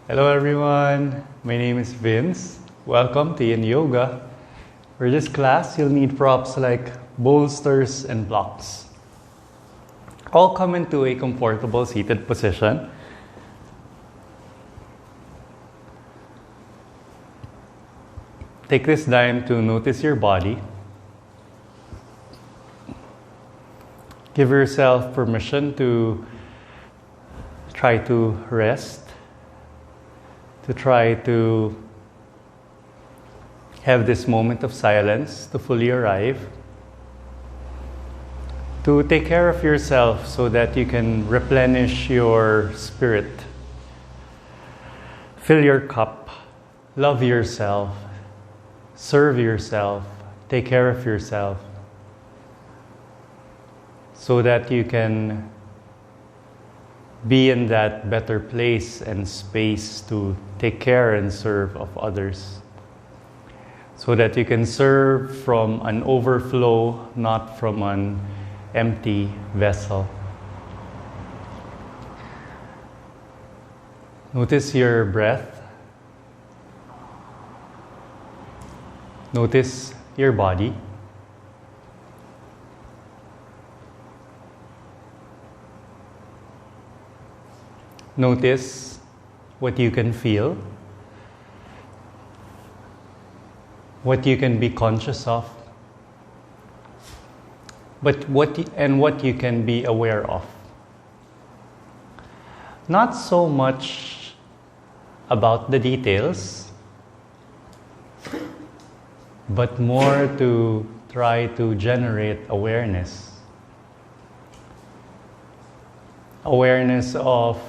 Hello everyone, my name is Vince. Welcome to Yin Yoga. For this class, you'll need props like bolsters and blocks. All come into a comfortable seated position. Take this time to notice your body. Give yourself permission to try to rest, to try to have this moment of silence to fully arrive, to take care of yourself so that you can replenish your spirit, fill your cup, love yourself, serve yourself, take care of yourself, so that you can be in that better place and space to take care and serve of others. So that you can serve from an overflow, not from an empty vessel. Notice your breath. Notice your body. Notice what you can feel, what you can be conscious of, but what you can be aware of. Not so much about the details, but more to try to generate awareness. Awareness of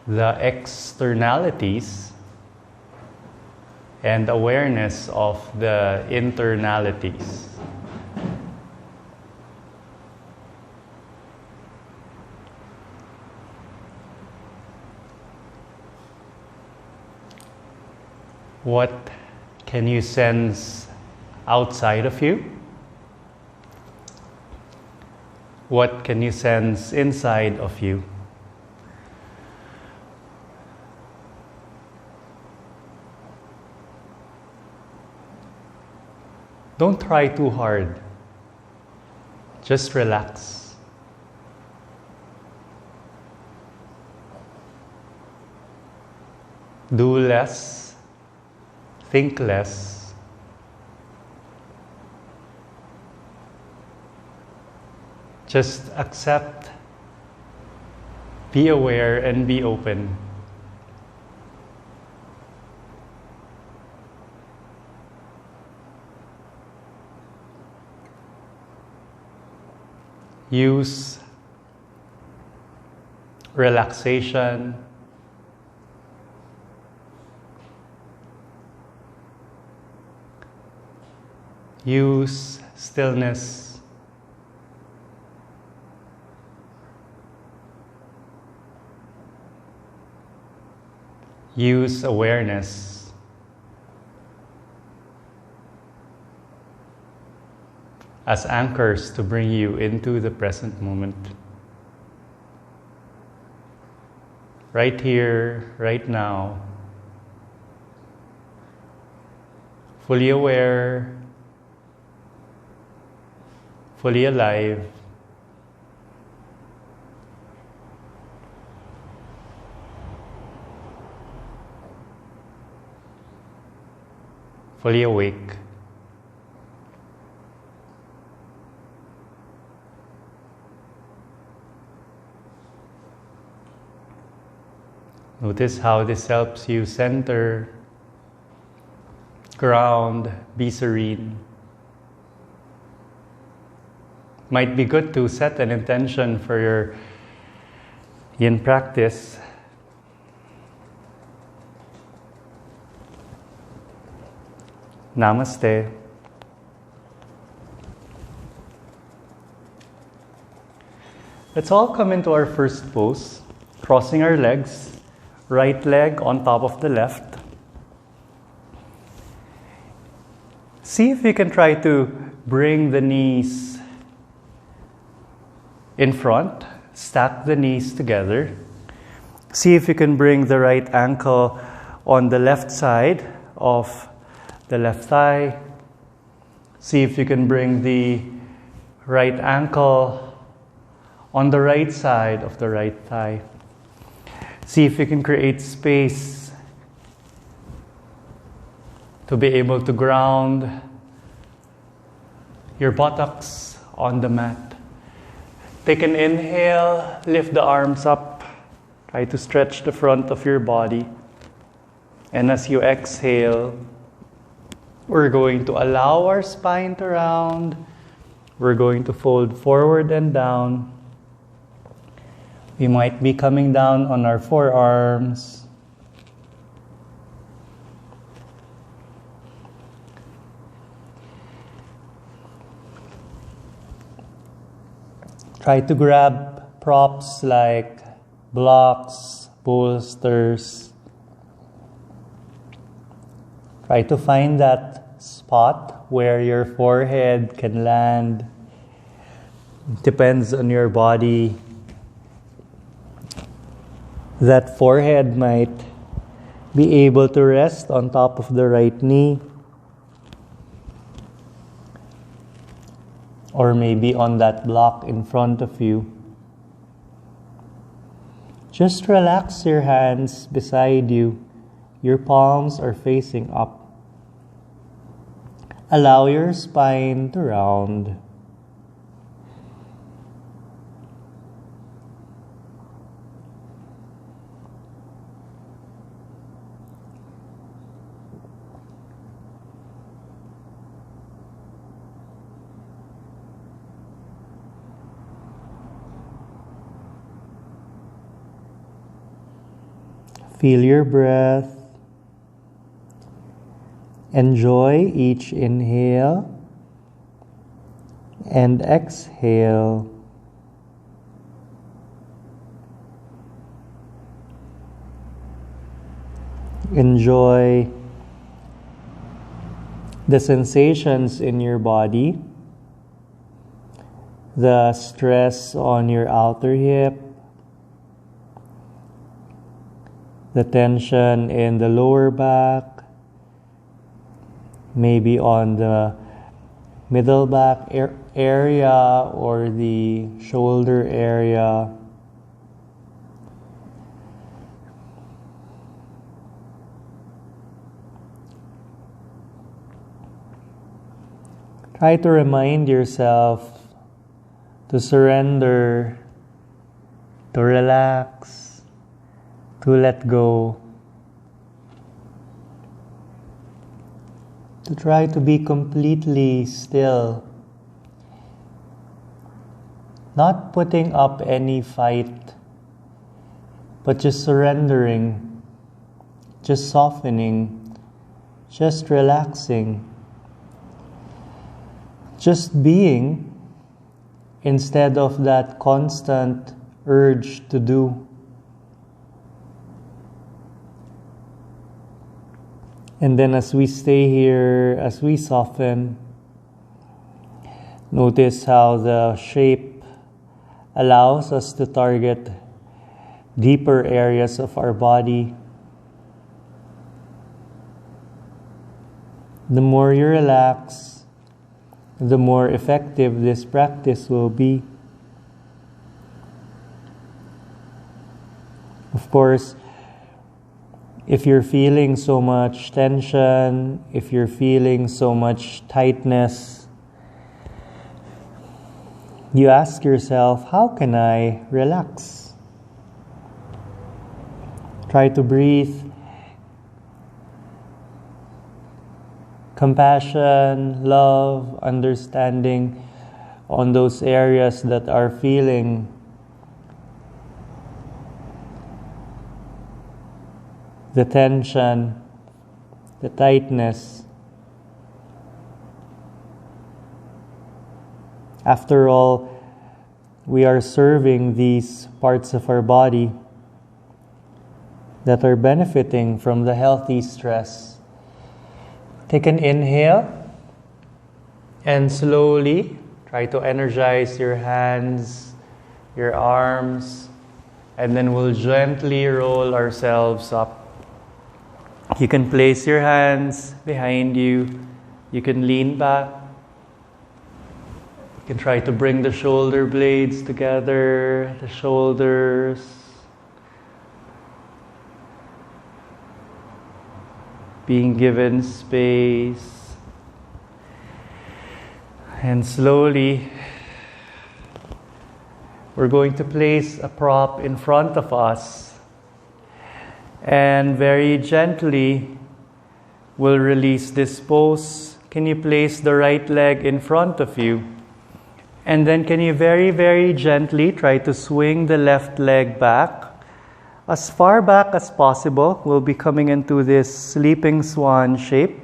the externalities and awareness of the internalities. What can you sense outside of you? What can you sense inside of you? Don't try too hard. Just relax. Do less. Think less. Just accept. Be aware and be open. Use relaxation, use stillness, use awareness, as anchors to bring you into the present moment. Right here, right now. Fully aware, fully alive, fully awake. Notice how this helps you center, ground, be serene. Might be good to set an intention for your yin practice. Namaste. Let's all come into our first pose, crossing our legs. Right leg on top of the left. See if you can try to bring the knees in front, stack the knees together. See if you can bring the right ankle on the left side of the left thigh. See if you can bring the right ankle on the right side of the right thigh. See if you can create space to be able to ground your buttocks on the mat. Take an inhale, lift the arms up. Try to stretch the front of your body. And as you exhale, we're going to allow our spine to round. We're going to fold forward and down. We might be coming down on our forearms. Try to grab props like blocks, bolsters. Try to find that spot where your forehead can land. Depends on your body. That forehead might be able to rest on top of the right knee, or maybe on that block in front of you. Just relax your hands beside you. Your palms are facing up. Allow your spine to round. Feel your breath. Enjoy each inhale and exhale. Enjoy the sensations in your body, the stress on your outer hip, the tension in the lower back, maybe on the middle back area or the shoulder area. Try to remind yourself to surrender, to relax, to let go, to try to be completely still, not putting up any fight, but just surrendering, just softening, just relaxing, just being instead of that constant urge to do. And then as we stay here, as we soften, notice how the shape allows us to target deeper areas of our body. The more you relax, the more effective this practice will be. Of course, if you're feeling so much tension, if you're feeling so much tightness, you ask yourself, how can I relax? Try to breathe. Compassion, love, understanding on those areas that are feeling the tension, the tightness. After all, we are serving these parts of our body that are benefiting from the healthy stress. Take an inhale and slowly try to energize your hands, your arms, and then we'll gently roll ourselves up. You can place your hands behind you. You can lean back. You can try to bring the shoulder blades together, the shoulders. Being given space. And slowly, we're going to place a prop in front of us. And very gently, we'll release this pose. Can you place the right leg in front of you? And then can you very, very gently try to swing the left leg back? As far back as possible. We'll be coming into this sleeping swan shape.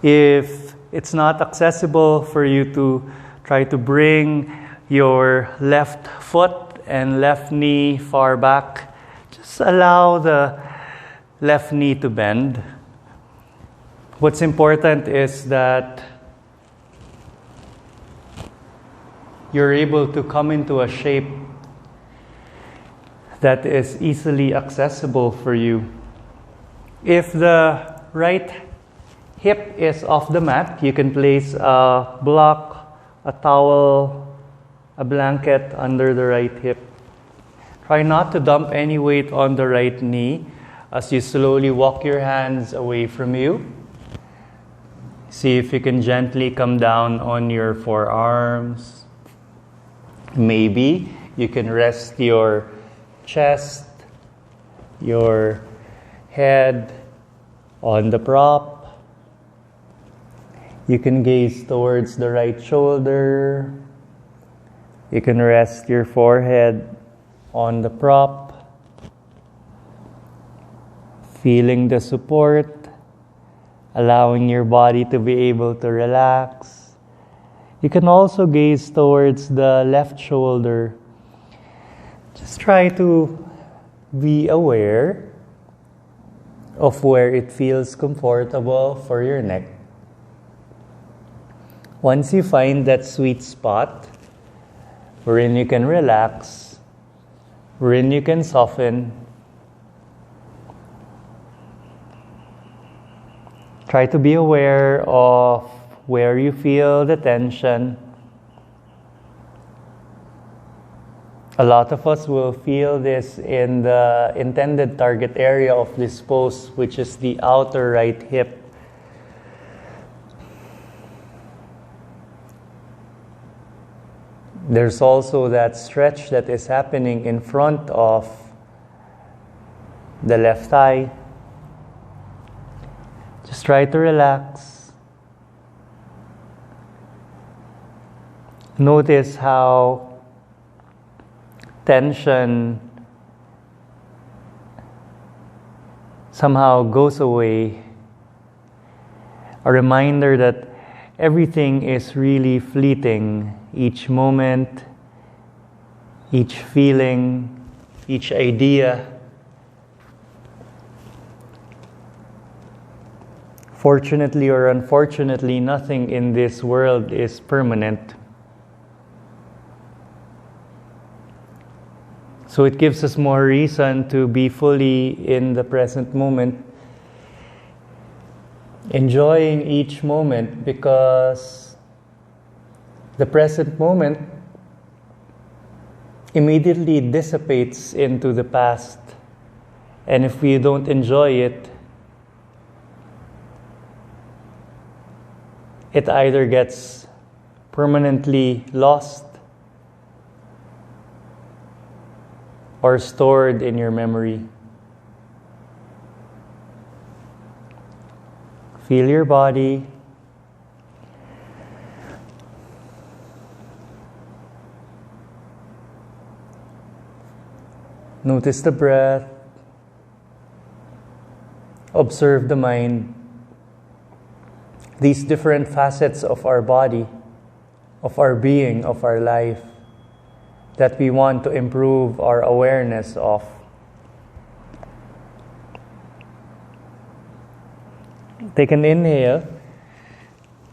If it's not accessible for you to try to bring your left foot and left knee far back, just allow the left knee to bend. What's important is that you're able to come into a shape that is easily accessible for you. If the right hip is off the mat, you can place a block, a towel, a blanket under the right hip. Try not to dump any weight on the right knee as you slowly walk your hands away from you. See if you can gently come down on your forearms. Maybe you can rest your chest, your head on the prop. You can gaze towards the right shoulder. You can rest your forehead on the prop, feeling the support, allowing your body to be able to relax. You can also gaze towards the left shoulder. Just try to be aware of where it feels comfortable for your neck. Once you find that sweet spot, wherein you can relax, wherein you can soften, try to be aware of where you feel the tension. A lot of us will feel this in the intended target area of this pose, which is the outer right hip. There's also that stretch that is happening in front of the left thigh. Just try to relax. Notice how tension somehow goes away. A reminder that everything is really fleeting. Each moment, each feeling, each idea. Fortunately or unfortunately, nothing in this world is permanent. So it gives us more reason to be fully in the present moment, enjoying each moment, because the present moment immediately dissipates into the past. And if we don't enjoy it, it either gets permanently lost or stored in your memory. Feel your body. Notice the breath. Observe the mind. These different facets of our body, of our being, of our life, that we want to improve our awareness of. Take an inhale.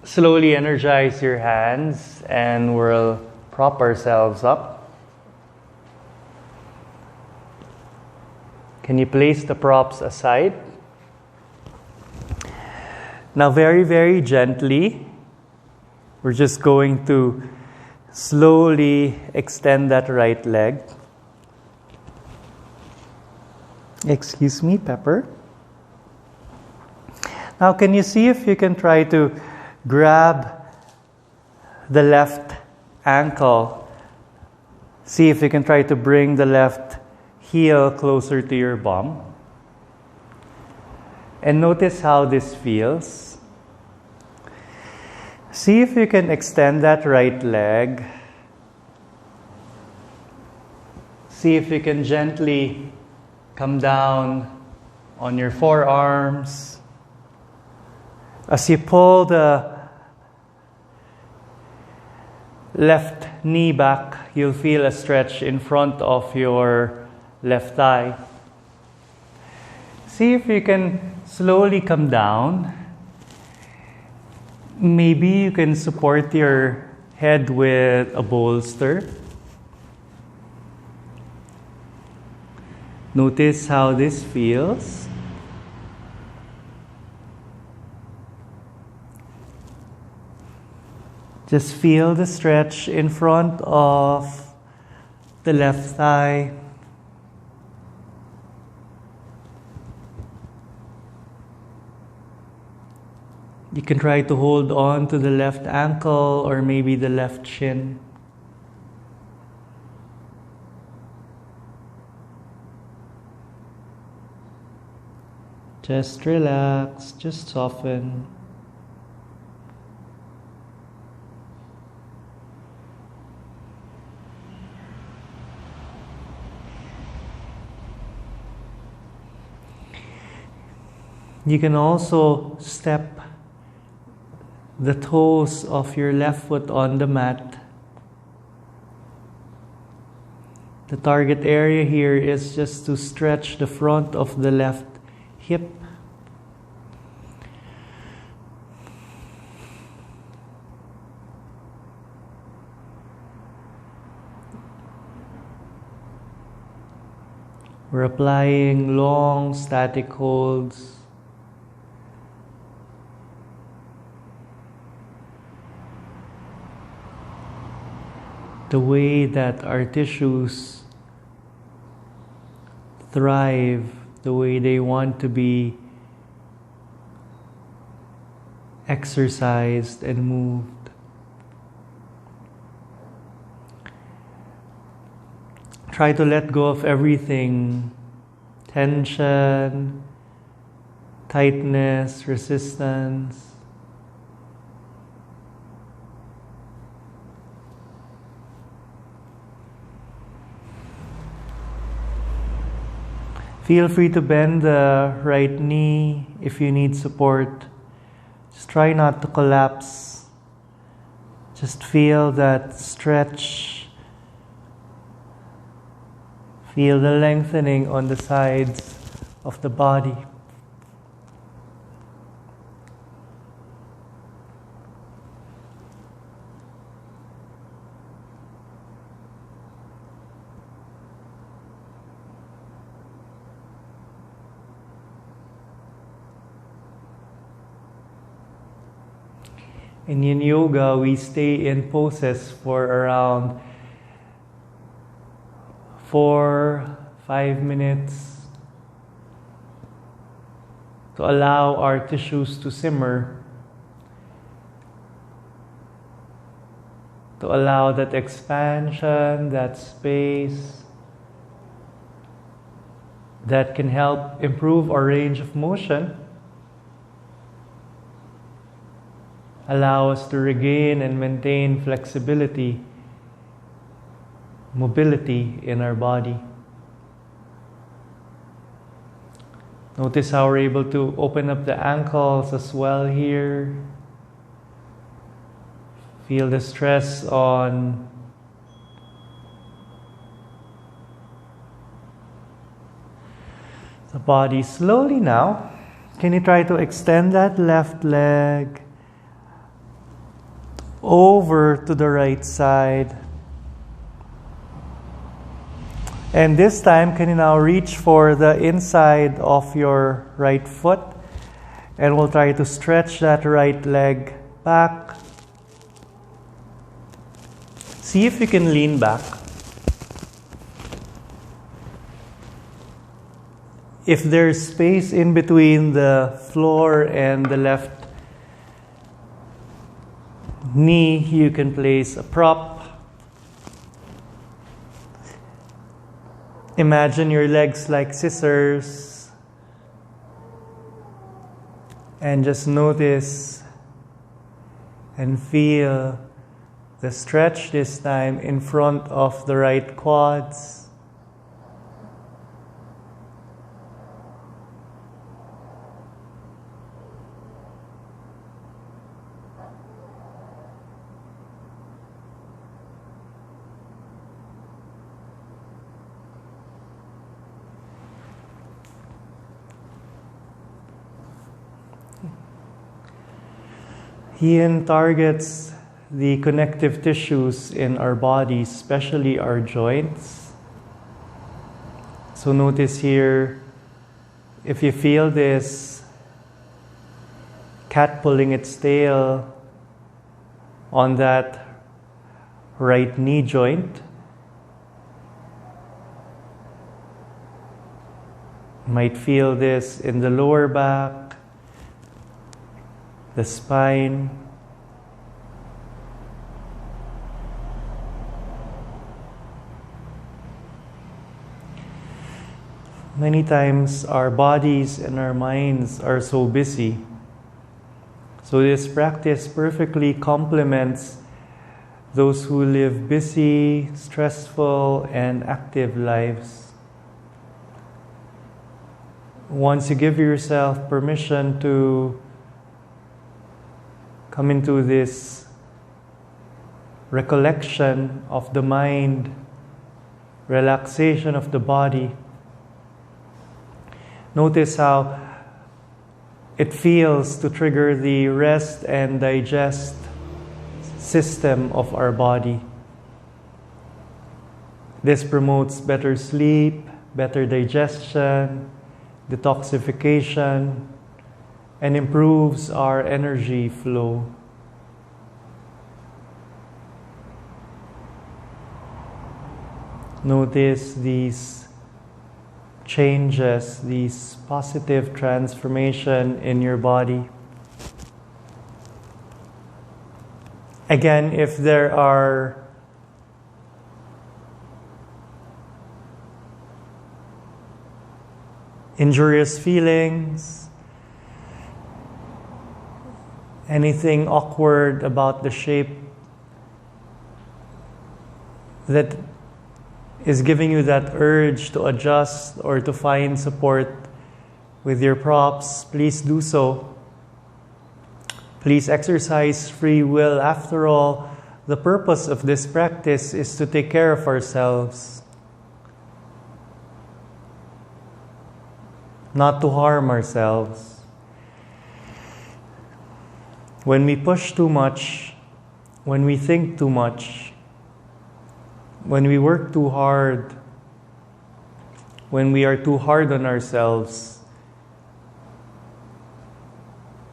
Slowly energize your hands and we'll prop ourselves up. Can you place the props aside? Now very, very gently, we're just going to slowly extend that right leg. Excuse me, Pepper. Now can you see if you can try to grab the left ankle? See if you can try to bring the left heel closer to your bum. And notice how this feels. See if you can extend that right leg. See if you can gently come down on your forearms. As you pull the left knee back, you'll feel a stretch in front of your left thigh. See if you can slowly come down. Maybe you can support your head with a bolster. Notice how this feels. Just feel the stretch in front of the left thigh. You can try to hold on to the left ankle or maybe the left shin. Just relax, just soften. You can also step the toes of your left foot on the mat. The target area here is just to stretch the front of the left hip. We're applying long static holds. The way that our tissues thrive, the way they want to be exercised and moved. Try to let go of everything: tension, tightness, resistance. Feel free to bend the right knee if you need support. Just try not to collapse. Just feel that stretch. Feel the lengthening on the sides of the body. In Yin Yoga, we stay in poses for around 4-5 minutes to allow our tissues to simmer, to allow that expansion, that space that can help improve our range of motion. Allow us to regain and maintain flexibility, mobility in our body. Notice how we're able to open up the ankles as well here. Feel the stress on the body. Slowly now, can you try to extend that left leg over to the right side? And this time, can you now reach for the inside of your right foot? And we'll try to stretch that right leg back. See if you can lean back. If there's space in between the floor and the left knee, you can place a prop. Imagine your legs like scissors. And just notice and feel the stretch this time in front of the right quads. Yin targets the connective tissues in our bodies, especially our joints. So notice here, if you feel this cat pulling its tail on that right knee joint, you might feel this in the lower back, the spine. Many times our bodies and our minds are so busy. So this practice perfectly complements those who live busy, stressful, and active lives. Once you give yourself permission to come into this recollection of the mind, relaxation of the body, notice how it feels to trigger the rest and digest system of our body. This promotes better sleep, better digestion, detoxification, and improves our energy flow. Notice these changes, these positive transformation in your body. Again, if there are injurious feelings, anything awkward about the shape that is giving you that urge to adjust or to find support with your props, please do so. Please exercise free will. After all, the purpose of this practice is to take care of ourselves, not to harm ourselves. When we push too much, when we think too much, when we work too hard, when we are too hard on ourselves,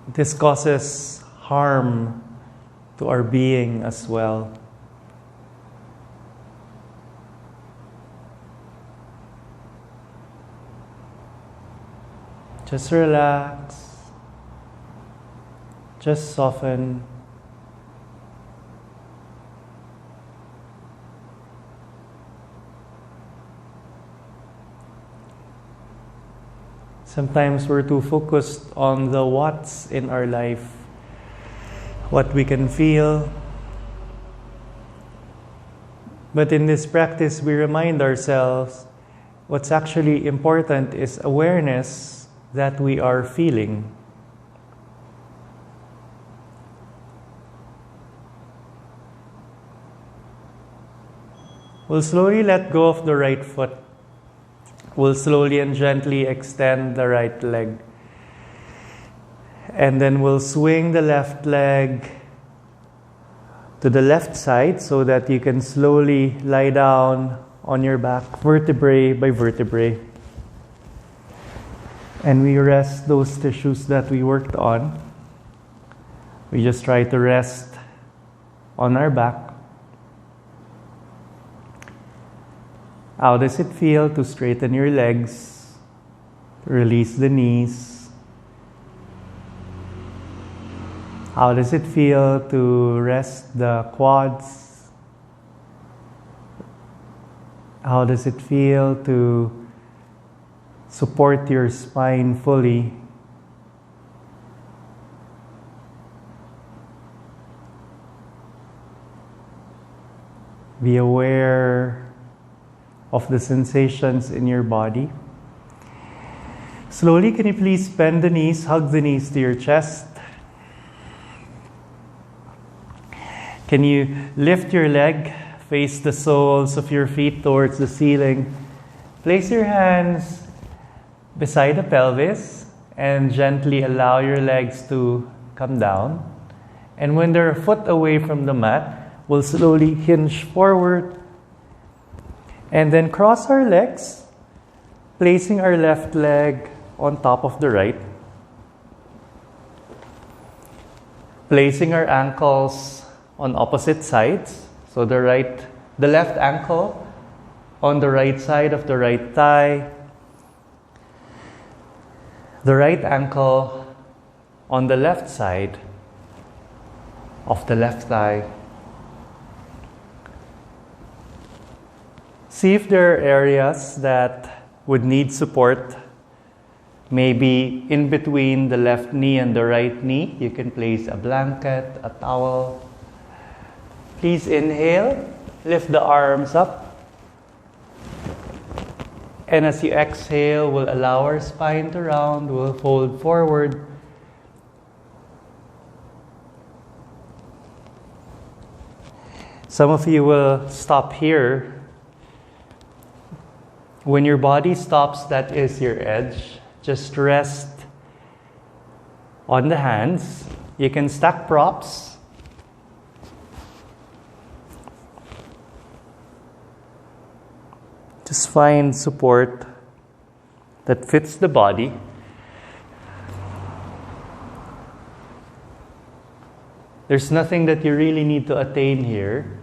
this causes harm to our being as well. Just relax. Just soften. Sometimes we're too focused on the what's in our life, what we can feel. But in this practice, we remind ourselves what's actually important is awareness that we are feeling. We'll slowly let go of the right foot. We'll slowly and gently extend the right leg. And then we'll swing the left leg to the left side so that you can slowly lie down on your back, vertebrae by vertebrae. And we rest those tissues that we worked on. We just try to rest on our back. How does it feel to straighten your legs, release the knees? How does it feel to rest the quads? How does it feel to support your spine fully? Be aware of the sensations in your body. Slowly, can you please bend the knees, hug the knees to your chest? Can you lift your leg, face the soles of your feet towards the ceiling? Place your hands beside the pelvis and gently allow your legs to come down. And when they're a foot away from the mat, we'll slowly hinge forward. And then cross our legs, placing our left leg on top of the right. Placing our ankles on opposite sides. So the left ankle on the right side of the right thigh. The right ankle on the left side of the left thigh. See if there are areas that would need support. Maybe in between the left knee and the right knee, you can place a blanket, a towel. Please inhale, lift the arms up. And as you exhale, we'll allow our spine to round, we'll fold forward. Some of you will stop here. When your body stops, that is your edge. Just rest on the hands. You can stack props. Just find support that fits the body. There's nothing that you really need to attain here.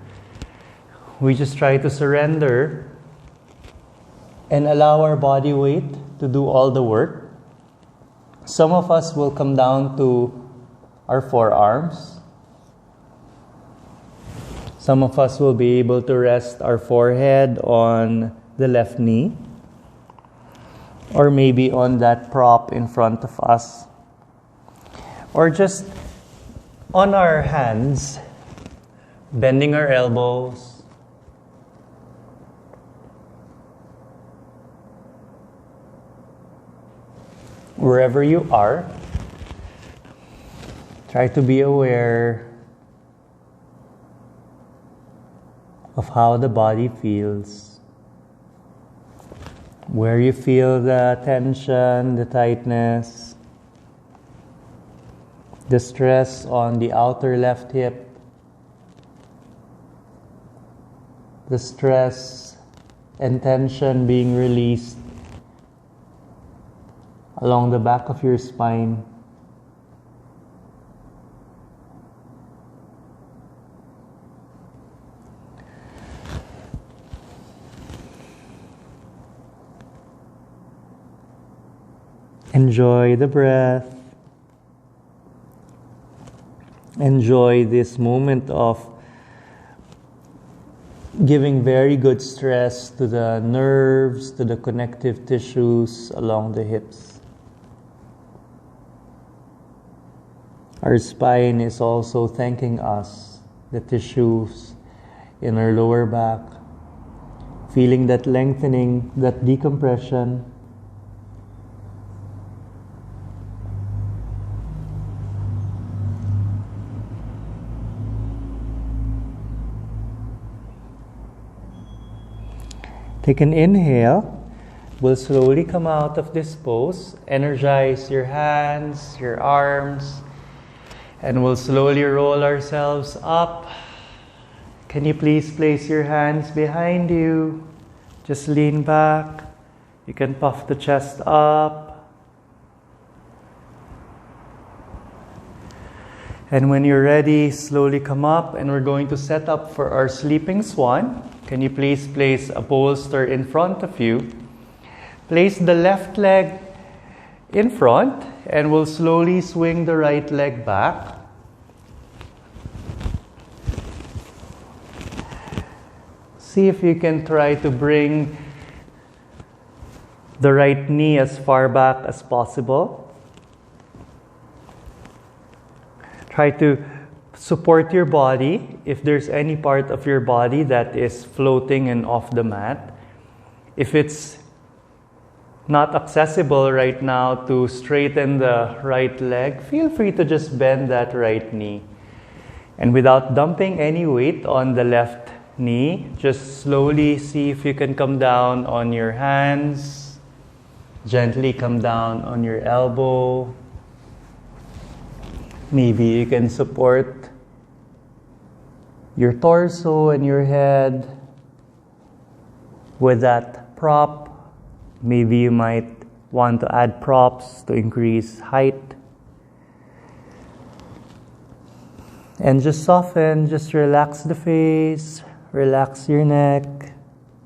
We just try to surrender and allow our body weight to do all the work. Some of us will come down to our forearms. Some of us will be able to rest our forehead on the left knee, or maybe on that prop in front of us, or just on our hands, bending our elbows. Wherever you are, try to be aware of how the body feels. Where you feel the tension, the tightness, the stress on the outer left hip, the stress and tension being released along the back of your spine. Enjoy the breath. Enjoy this moment of giving very good stress to the nerves, to the connective tissues along the hips. Our spine is also thanking us, the tissues in our lower back, feeling that lengthening, that decompression. Take an inhale. We'll slowly come out of this pose. Energize your hands, your arms, and we'll slowly roll ourselves up. Can you please place your hands behind you? Just lean back. You can puff the chest up. And when you're ready, slowly come up, and we're going to set up for our sleeping swan. Can you please place a bolster in front of you? Place the left leg in front, and we'll slowly swing the right leg back. See if you can try to bring the right knee as far back as possible. Try to support your body if there's any part of your body that is floating and off the mat. If it's not accessible right now to straighten the right leg, feel free to just bend that right knee. And without dumping any weight on the left knee, just slowly see if you can come down on your hands. Gently come down on your elbow. Maybe you can support your torso and your head with that prop. Maybe you might want to add props to increase height. And just soften, just relax the face, relax your neck,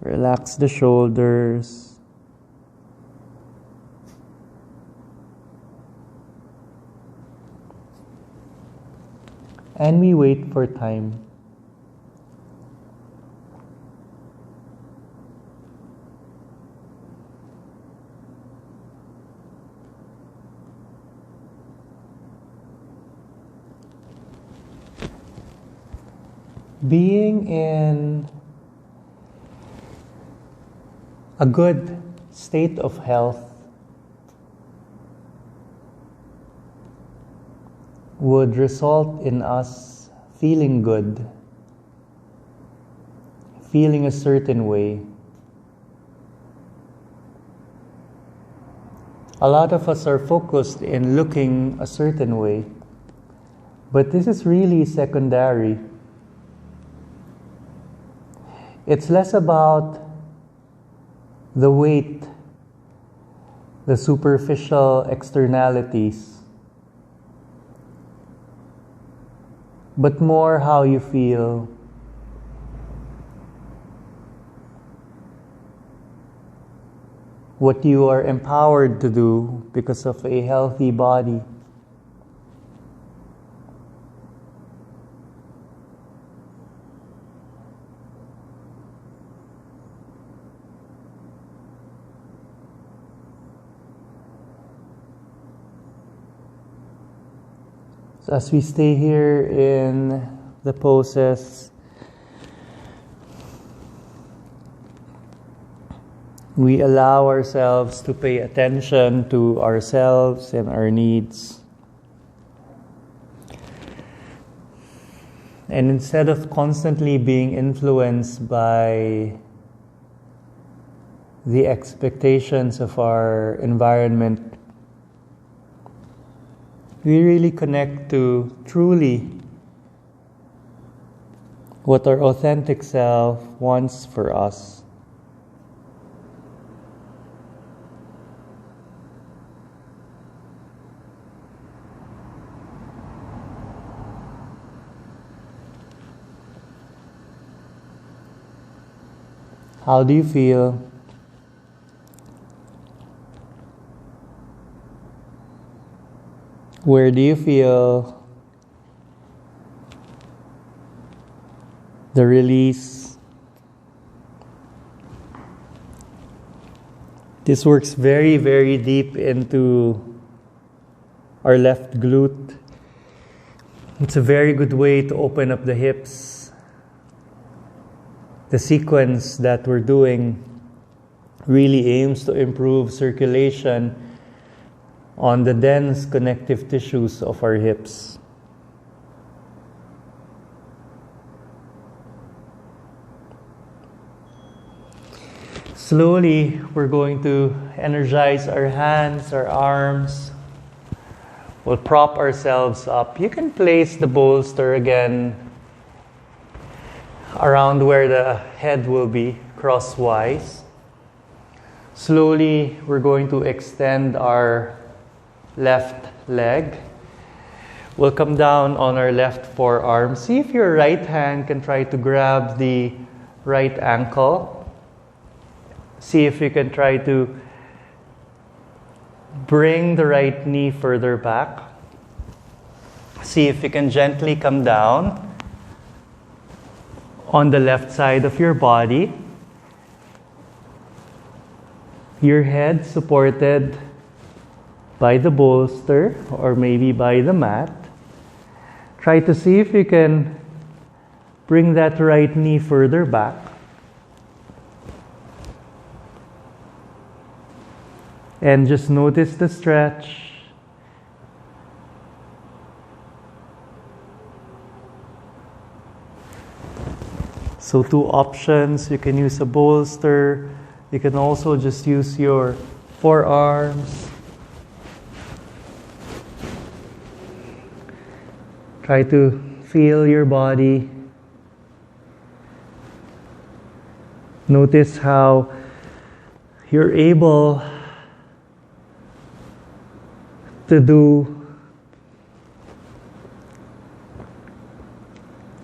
relax the shoulders. And we wait for time. Being in a good state of health would result in us feeling good, feeling a certain way. A lot of us are focused in looking a certain way, but this is really secondary. It's less about the weight, the superficial externalities, but more how you feel. What you are empowered to do because of a healthy body. So as we stay here in the poses, we allow ourselves to pay attention to ourselves and our needs. And instead of constantly being influenced by the expectations of our environment, we really connect to truly what our authentic self wants for us. How do you feel? Where do you feel the release? This works very, very deep into our left glute. It's a very good way to open up the hips. The sequence that we're doing really aims to improve circulation on the dense connective tissues of our hips. Slowly, we're going to energize our hands, our arms. We'll prop ourselves up. You can place the bolster again around where the head will be, crosswise. Slowly, we're going to extend our left leg. We'll come down on our left forearm. See if your right hand can try to grab the right ankle. See if you can try to bring the right knee further back. See if you can gently come down on the left side of your body. Your head supported by the bolster or maybe by the mat. Try to see if you can bring that right knee further back. And just notice the stretch. So 2 options, you can use a bolster. You can also just use your forearms. Try to feel your body. Notice how you're able to do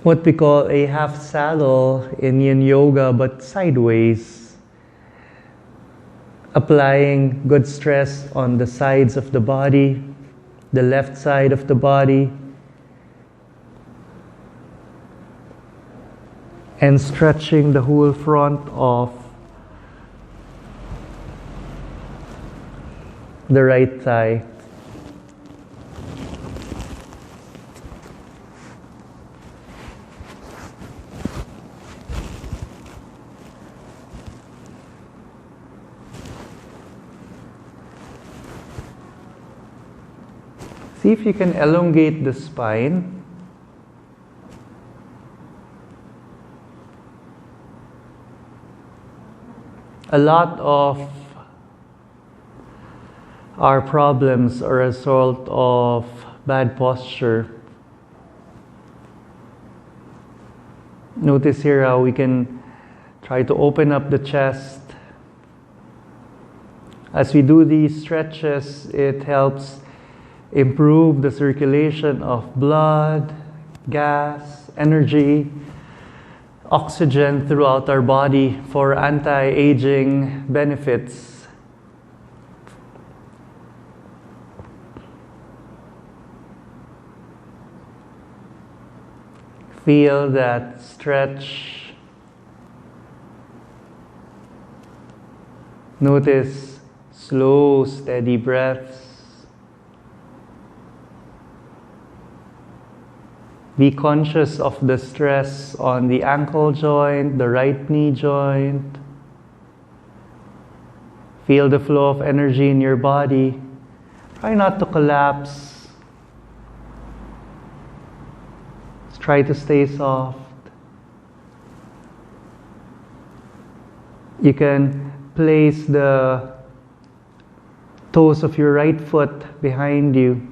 what we call a half saddle in Yin Yoga, but sideways, applying good stress on the sides of the body, the left side of the body, and stretching the whole front of the right thigh. See if you can elongate the spine. A lot of our problems are a result of bad posture. Notice here how we can try to open up the chest. As we do these stretches, it helps improve the circulation of blood, gas, energy, oxygen throughout our body for anti-aging benefits. Feel that stretch. Notice slow, steady breaths. Be conscious of the stress on the ankle joint, the right knee joint. Feel the flow of energy in your body. Try not to collapse. Just try to stay soft. You can place the toes of your right foot behind you.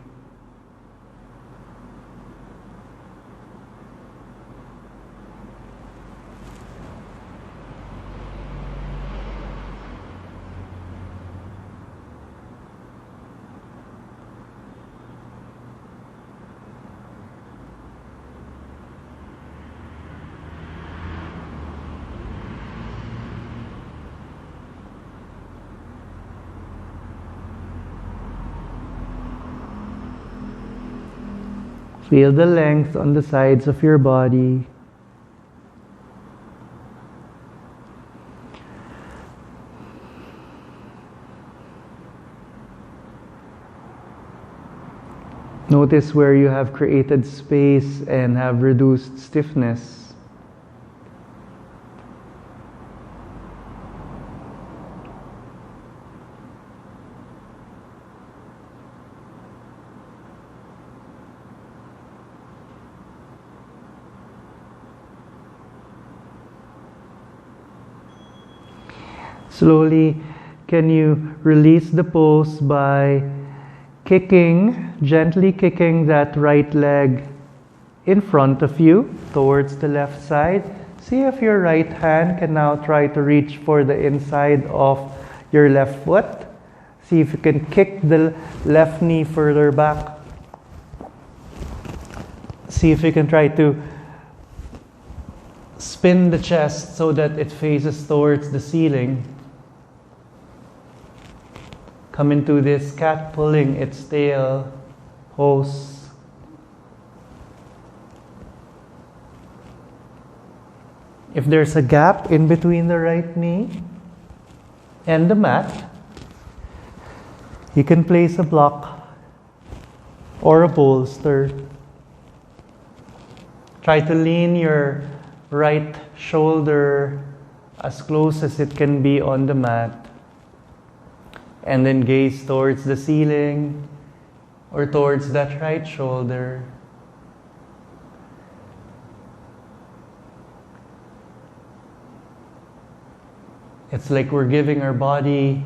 Feel the length on the sides of your body. Notice where you have created space and have reduced stiffness. Slowly, can you release the pose by kicking, gently kicking that right leg in front of you towards the left side. See if your right hand can now try to reach for the inside of your left foot. See if you can kick the left knee further back. See if you can try to spin the chest so that it faces towards the ceiling. Come into this cat pulling its tail pose. If there's a gap in between the right knee and the mat, you can place a block or a bolster. Try to lean your right shoulder as close as it can be on the mat, and then gaze towards the ceiling or towards that right shoulder. It's like we're giving our body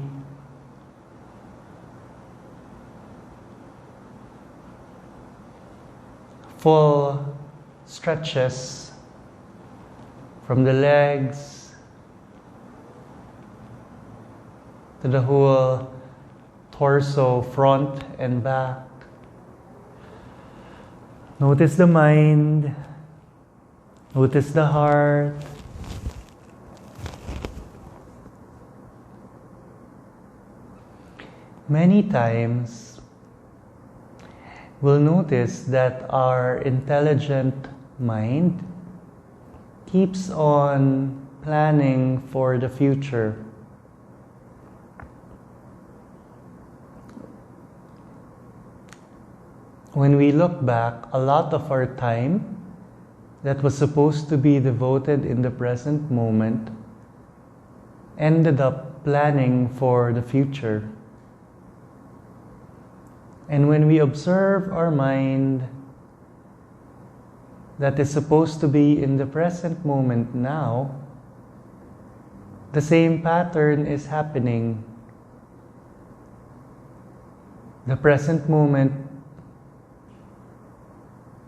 full stretches from the legs to the whole torso, front and back. Notice the mind, notice the heart. Many times, we'll notice that our intelligent mind keeps on planning for the future. When we look back, a lot of our time that was supposed to be devoted in the present moment ended up planning for the future. And when we observe our mind that is supposed to be in the present moment now, the same pattern is happening. The present moment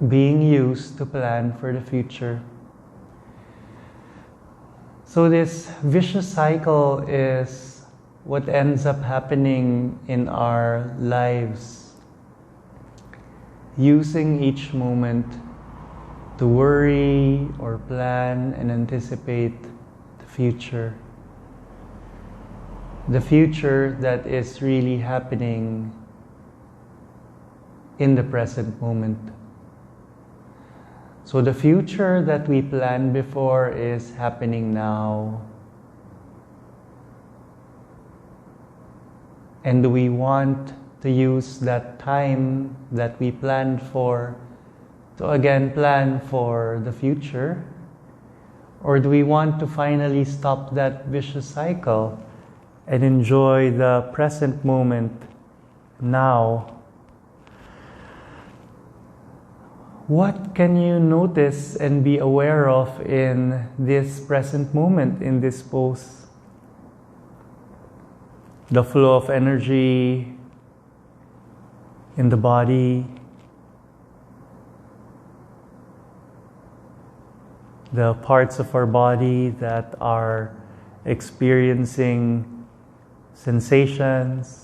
being used to plan for the future. So this vicious cycle is what ends up happening in our lives. Using each moment to worry or plan and anticipate the future. The future that is really happening in the present moment. So the future that we planned before is happening now. And do we want to use that time that we planned for to again plan for the future? Or do we want to finally stop that vicious cycle and enjoy the present moment now? What can you notice and be aware of in this present moment, in this pose? The flow of energy in the body, the parts of our body that are experiencing sensations.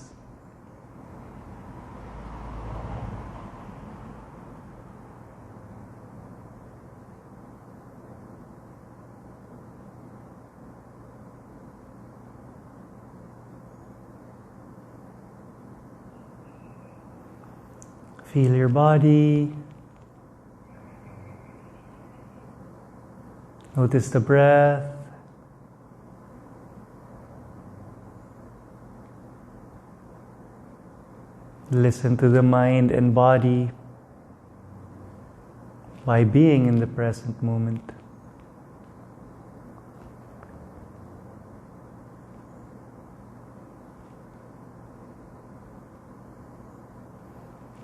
Feel your body. Notice the breath. Listen to the mind and body by being in the present moment.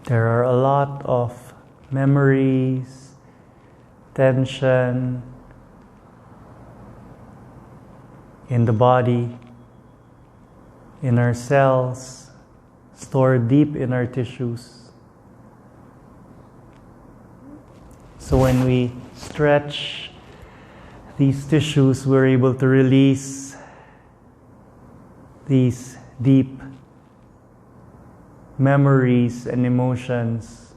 There are a lot of memories, tension in the body, in our cells, stored deep in our tissues. So when we stretch these tissues, we're able to release these deep memories and emotions.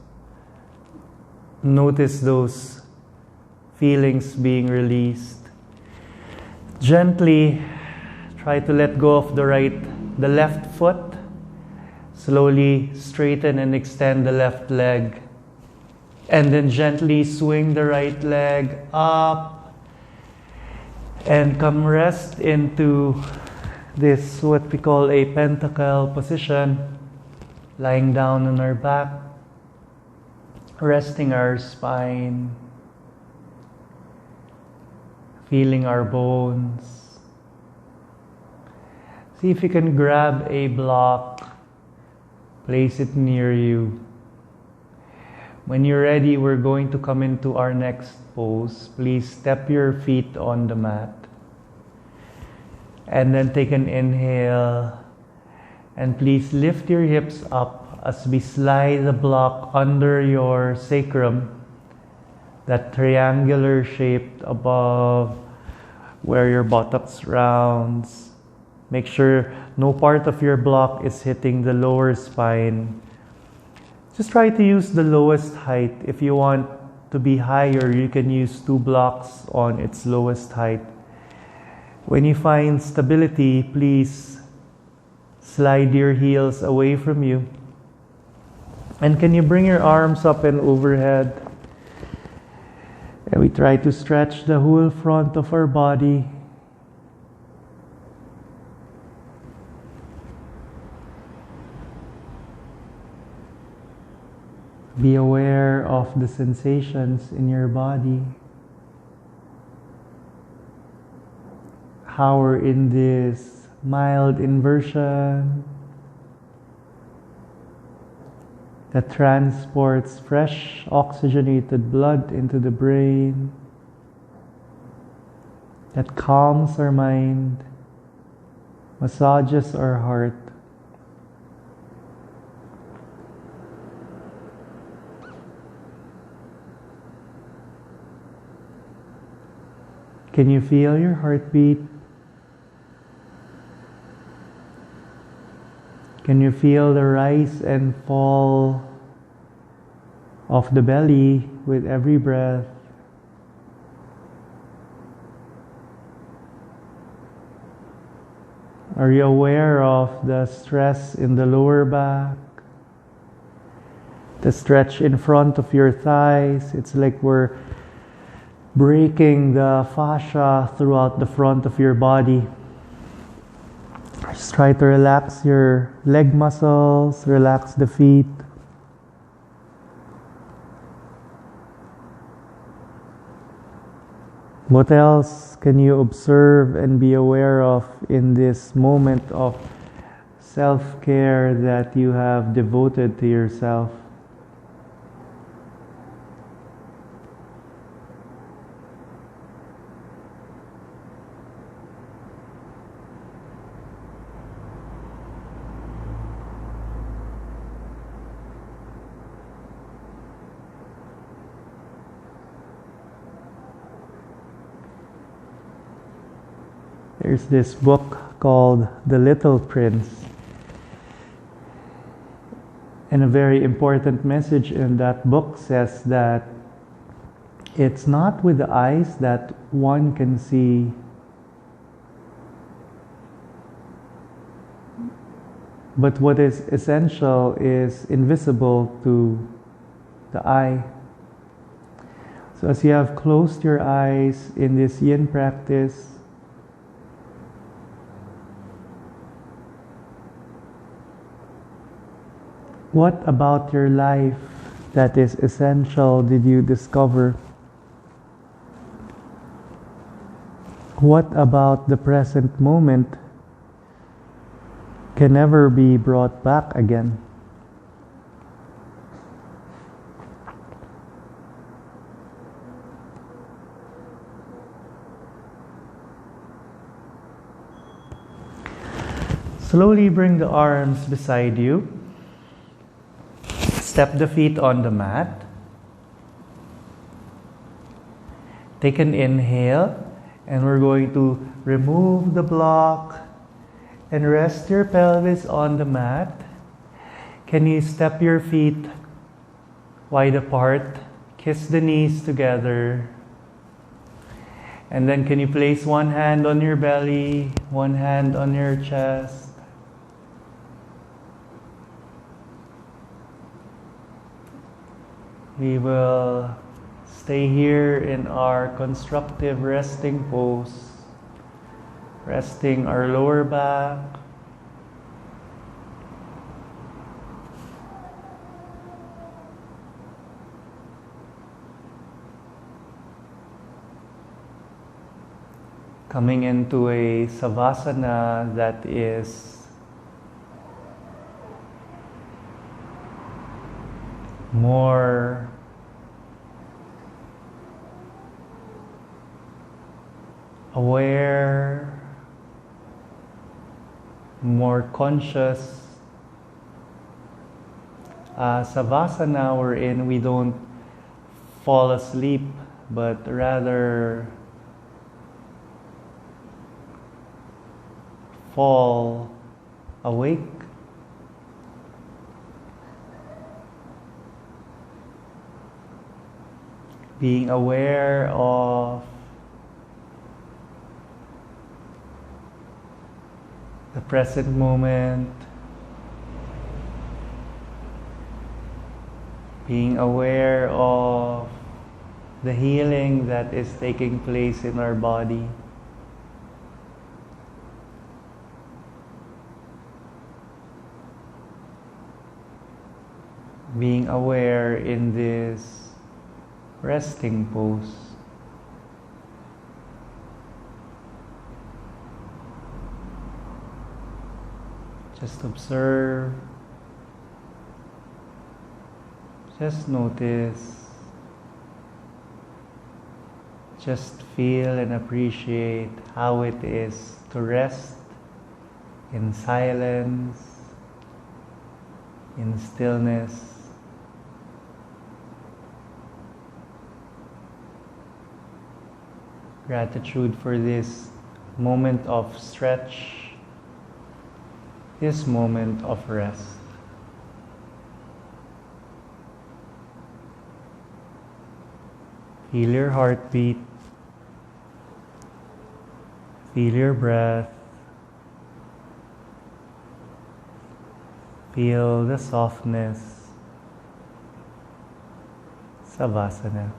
Notice those feelings being released. Gently try to let go of the left foot. Slowly straighten and extend the left leg. And then gently swing the right leg up. And come rest into this, what we call a pentacle position. Lying down on our back. Resting our spine. Feeling our bones. See if you can grab a block. Place it near you. When you're ready, we're going to come into our next pose. Please step your feet on the mat. And then take an inhale. And please lift your hips up as we slide the block under your sacrum. That triangular shape above where your buttocks rounds. Make sure no part of your block is hitting the lower spine. Just try to use the lowest height. If you want to be higher, you can use 2 blocks on its lowest height. When you find stability, please slide your heels away from you. And can you bring your arms up and overhead? And we try to stretch the whole front of our body. Be aware of the sensations in your body. How we're in this mild inversion that transports fresh oxygenated blood into the brain, that calms our mind, massages our heart. Can you feel your heartbeat? Can you feel the rise and fall of the belly with every breath? Are you aware of the stress in the lower back? The stretch in front of your thighs? It's like we're breaking the fascia throughout the front of your body. Just try to relax your leg muscles, relax the feet. What else can you observe and be aware of in this moment of self-care that you have devoted to yourself? There's this book called The Little Prince. And a very important message in that book says that it's not with the eyes that one can see, but what is essential is invisible to the eye. So as you have closed your eyes in this yin practice, what about your life that is essential did you discover? What about the present moment can never be brought back again? Slowly bring the arms beside you. Step the feet on the mat. Take an inhale, and we're going to remove the block And rest your pelvis on the mat. Can you step your feet wide apart? Kiss the knees together. And then can you place one hand on your belly, one hand on your chest. We will stay here in our constructive resting pose, resting our lower back, coming into a savasana that is more aware, more conscious. Savasana we're in, we don't fall asleep, but rather fall awake. Being aware of the present moment, being aware of the healing that is taking place in our body. Being aware in this resting pose. Just observe, just notice, just feel and appreciate how it is to rest in silence, in stillness. Gratitude for this moment of stretch, this moment of rest. Feel your heartbeat, feel your breath, feel the softness, Savasana.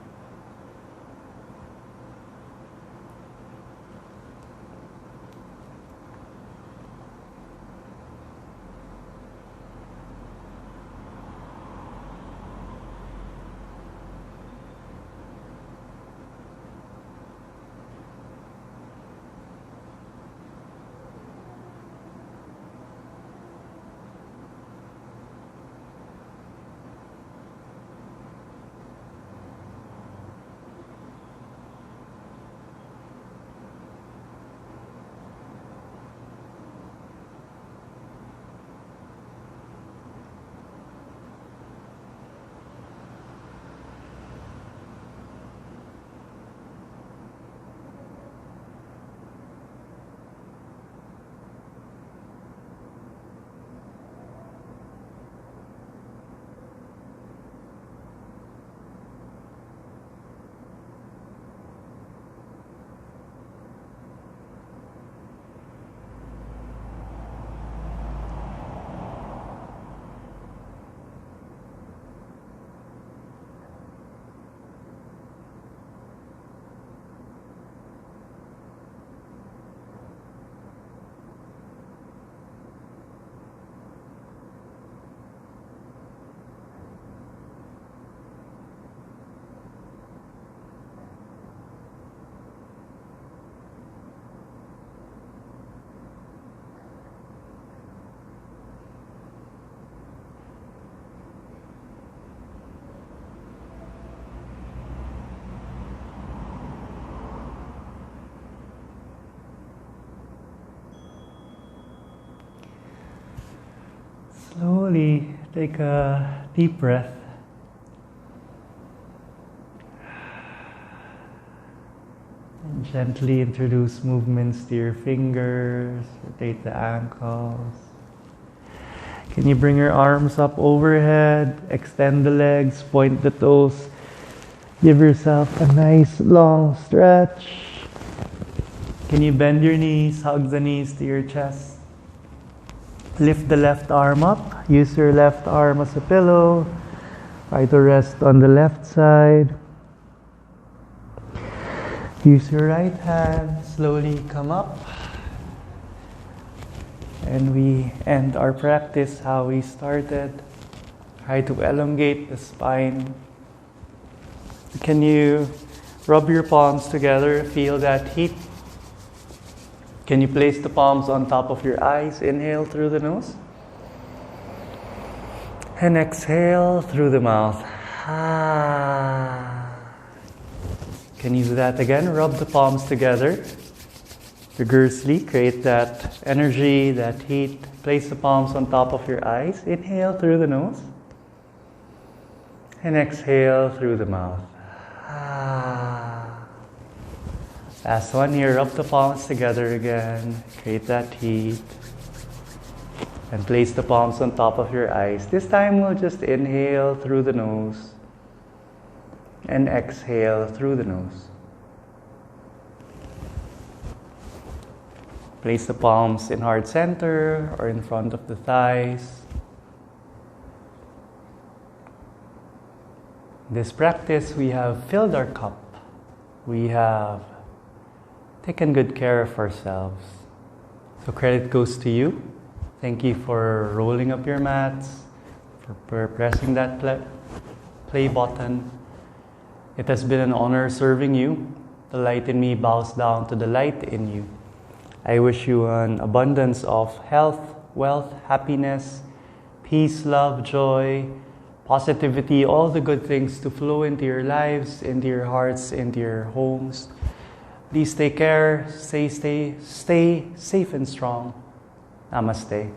Slowly take a deep breath. And Gently introduce movements to your fingers, rotate the ankles. Can you bring your arms up overhead, extend the legs, point the toes. Give yourself a nice long stretch. Can you bend your knees, hug the knees to your chest? Lift the left arm up. Use your left arm as a pillow. Try to rest on the left side. Use your right hand. Slowly come up. And we end our practice how we started. Try to elongate the spine. Can you rub your palms together? Feel that heat. Can you place the palms on top of your eyes? Inhale through the nose. And exhale through the mouth. Can you do that again? Rub the palms together. Vigorously create that energy, that heat. Place the palms on top of your eyes. Inhale through the nose. And exhale through the mouth. Last one here. Rub the palms together again. Create that heat. And place the palms on top of your eyes. This time we'll just inhale through the nose. And exhale through the nose. Place the palms in heart center or in front of the thighs. In this practice, we have filled our cup. We have taken good care of ourselves. So credit goes to you. Thank you for rolling up your mats, for pressing that play button. It has been an honor serving you. The light in me bows down to the light in you. I wish you an abundance of health, wealth, happiness, peace, love, joy, positivity, all the good things to flow into your lives, into your hearts, into your homes. Please take care, stay safe and strong. Namaste.